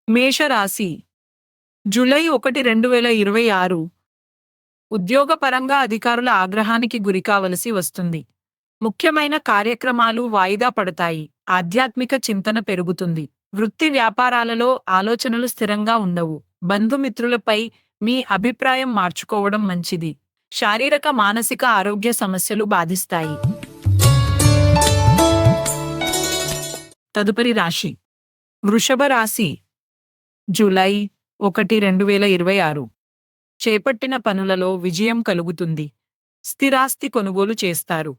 మేషరాశి జూలై 1, 2026 ఉద్యోగపరంగా అధికారుల ఆగ్రహానికి గురికావలసి వస్తుంది. ముఖ్యమైన కార్యక్రమాలు వాయిదా పడతాయి. ఆధ్యాత్మిక చింతన పెరుగుతుంది. వృత్తి వ్యాపారాలలో ఆలోచనలు స్థిరంగా ఉండవు. బంధుమిత్రులపై మీ అభిప్రాయం మార్చుకోవడం మంచిది. శారీరక మానసిక ఆరోగ్య సమస్యలు బాధిస్తాయి. తదుపరి రాశి వృషభ రాశి జూలై 1, 2026 చేపట్టిన పనులలో విజయం కలుగుతుంది. స్థిరాస్తి కొనుగోలు చేస్తారు.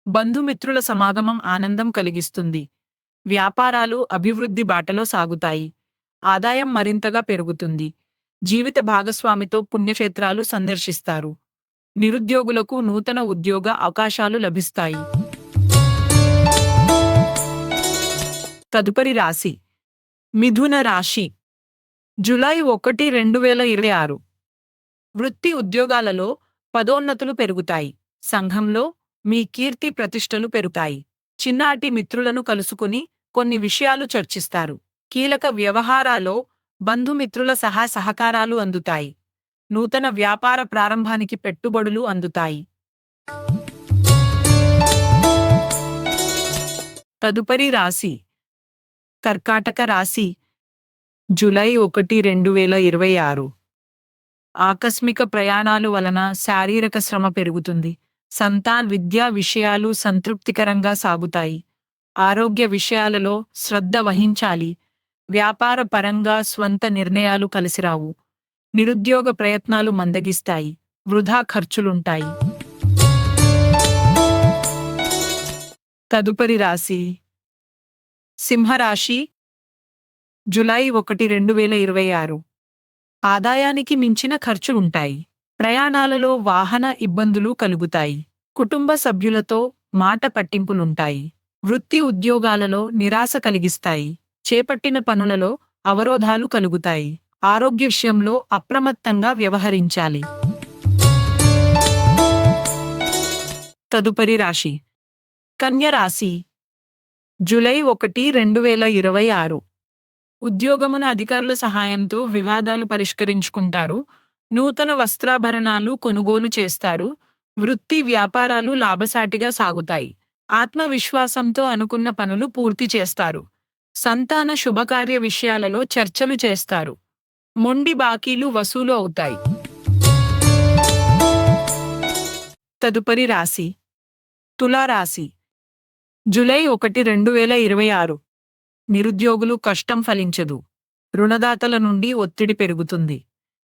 బంధుమిత్రుల సమాగమం ఆనందం కలిగిస్తుంది. వ్యాపారాలు అభివృద్ధి బాటలో సాగుతాయి. ఆదాయం మరింతగా పెరుగుతుంది. జీవిత భాగస్వామితో పుణ్యక్షేత్రాలు సందర్శిస్తారు. నిరుద్యోగులకు నూతన ఉద్యోగ అవకాశాలు లభిస్తాయి. తదుపరి రాశి మిథున రాశి జూలై 1, 2026 వృత్తి ఉద్యోగాలలో పదోన్నతులు పెరుగుతాయి. సంఘంలో మీ కీర్తి ప్రతిష్టలు పెరుగుతాయి. చిన్నాటి మిత్రులను కలుసుకుని కొన్ని విషయాలు చర్చిస్తారు. కీలక వ్యవహారాల్లో బంధుమిత్రుల సహకారాలు అందుతాయి. నూతన వ్యాపార ప్రారంభానికి పెట్టుబడులు అందుతాయి. తదుపరి రాశి కర్కాటక రాశి జూలై 1, 2026 ఆకస్మిక ప్రయాణాలు వలన శారీరక శ్రమ పెరుగుతుంది. విద్యా విషయాలు సంతృప్తికరంగా సాగుతాయి. ఆరోగ్య విషయాలలో శ్రద్ధ వహించాలి. వ్యాపార పరంగా స్వంత నిర్ణయాలు కలిసిరావు. నిరుద్యోగ ప్రయత్నాలు మందగిస్తాయి. వృధా ఖర్చులుంటాయి. తదుపరి రాశి సింహరాశి జూలై 1, 2026 ఆదాయానికి మించిన ఖర్చు ఉంటాయి. ప్రయాణాలలో వాహన ఇబ్బందులు కలుగుతాయి. కుటుంబ సభ్యులతో మాట పట్టింపులుంటాయి. వృత్తి ఉద్యోగాలలో నిరాశ కలిగిస్తాయి. చేపట్టిన పనులలో అవరోధాలు కలుగుతాయి. ఆరోగ్య విషయంలో అప్రమత్తంగా వ్యవహరించాలి. తదుపరి రాశి కన్య రాశి జూలై 1, 2026 ఉద్యోగమున అధికారుల సహాయంతో వివాదాలు పరిష్కరించుకుంటారు. నూతన వస్త్రాభరణాలు కొనుగోలు చేస్తారు. వృత్తి వ్యాపారాలు లాభసాటిగా సాగుతాయి. ఆత్మవిశ్వాసంతో అనుకున్న పనులు పూర్తి చేస్తారు. సంతాన శుభకార్య విషయాలలో చర్చలు చేస్తారు. మొండి బాకీలు వసూలు అవుతాయి. తదుపరి రాశి తులారాశి జూలై 1, 2026 నిరుద్యోగులు కష్టం ఫలించదు. రుణదాతల నుండి ఒత్తిడి పెరుగుతుంది.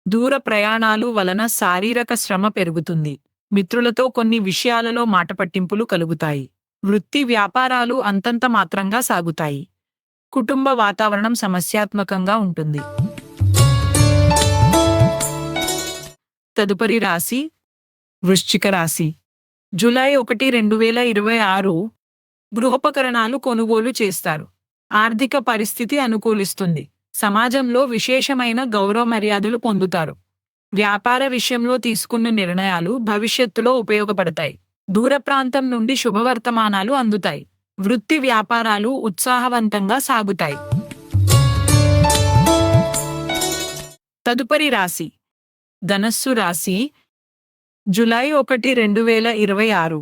దూర ప్రయాణాలు వలన శారీరక శ్రమ పెరుగుతుంది. మిత్రులతో కొన్ని విషయాలలో మాటపట్టింపులు కలుగుతాయి. వృత్తి వ్యాపారాలు అంతంత మాత్రంగా సాగుతాయి. కుటుంబ వాతావరణం సమస్యాత్మకంగా ఉంటుంది. తదుపరి రాశి వృశ్చిక రాశి జూలై 1, 2026 గృహోపకరణాలు కొనుగోలు చేస్తారు. ఆర్థిక పరిస్థితి అనుకూలిస్తుంది. సమాజంలో విశేషమైన గౌరవ మర్యాదలు పొందుతారు. వ్యాపార విషయంలో తీసుకున్న నిర్ణయాలు భవిష్యత్తులో ఉపయోగపడతాయి. దూర ప్రాంతం నుండి శుభవర్తమానాలు అందుతాయి. వృత్తి వ్యాపారాలు ఉత్సాహవంతంగా సాగుతాయి. తదుపరి రాశి ధనస్సు రాశి జూలై 1, 2026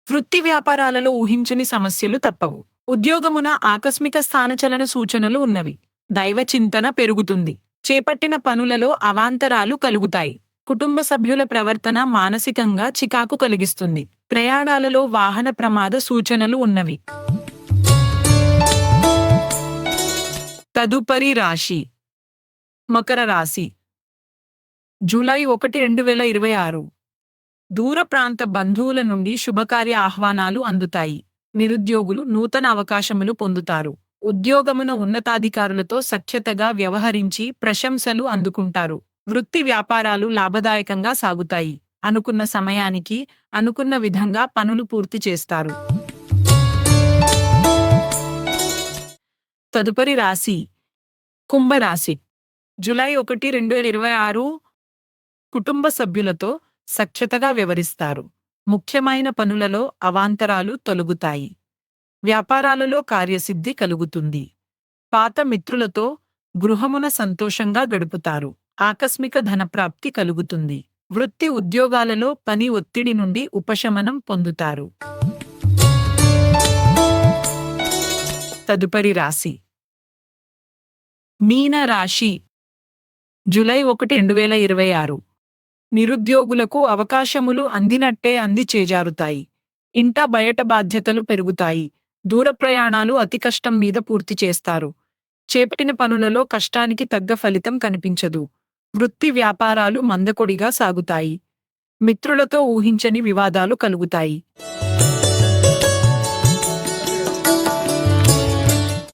వృత్తి వ్యాపారాలలో ఊహించని సమస్యలు తప్పవు. ఉద్యోగమున ఆకస్మిక స్థానచలన సూచనలు ఉన్నవి. దైవ చింతన పెరుగుతుంది. చేపట్టిన పనులలో అవాంతరాలు కలుగుతాయి. కుటుంబ సభ్యుల ప్రవర్తన మానసికంగా చికాకు కలిగిస్తుంది. ప్రయాణాలలో వాహన ప్రమాద సూచనలు ఉన్నవి. తదుపరి రాశి మకర రాశి జూలై 1, 2026 దూర ప్రాంత బంధువుల నుండి శుభకార్య ఆహ్వానాలు అందుతాయి. నిరుద్యోగులు నూతన అవకాశములు పొందుతారు. ఉద్యోగమున ఉన్నతాధికారులతో సఖ్యతగా వ్యవహరించి ప్రశంసలు అందుకుంటారు. వృత్తి వ్యాపారాలు లాభదాయకంగా సాగుతాయి. అనుకున్న సమయానికి అనుకున్న విధంగా పనులు పూర్తి చేస్తారు. తదుపరి రాశి కుంభరాశి జూలై 1, 2026 కుటుంబ సభ్యులతో సఖ్యతగా వ్యవహరిస్తారు. ముఖ్యమైన పనులలో అవాంతరాలు తొలగుతాయి. వ్యాపారాలలో కార్యసిద్ధి కలుగుతుంది. పాత మిత్రులతో గృహమున సంతోషంగా గడుపుతారు. ఆకస్మిక ధనప్రాప్తి కలుగుతుంది. వృత్తి ఉద్యోగాలలో పని ఒత్తిడి నుండి ఉపశమనం పొందుతారు. తదుపరి రాశి మీన రాశి. జూలై 1, 2026. నిరుద్యోగులకు అవకాశములు అందినట్టే అంది చేజారుతాయి. ఇంట బయట బాధ్యతలు పెరుగుతాయి. దూర ప్రయాణాలు అతి కష్టం మీద పూర్తి చేస్తారు. చేపట్టిన పనులలో కష్టానికి తగ్గ ఫలితం కనిపించదు. వృత్తి వ్యాపారాలు మందకొడిగా సాగుతాయి. మిత్రులతో ఊహించని వివాదాలు కలుగుతాయి.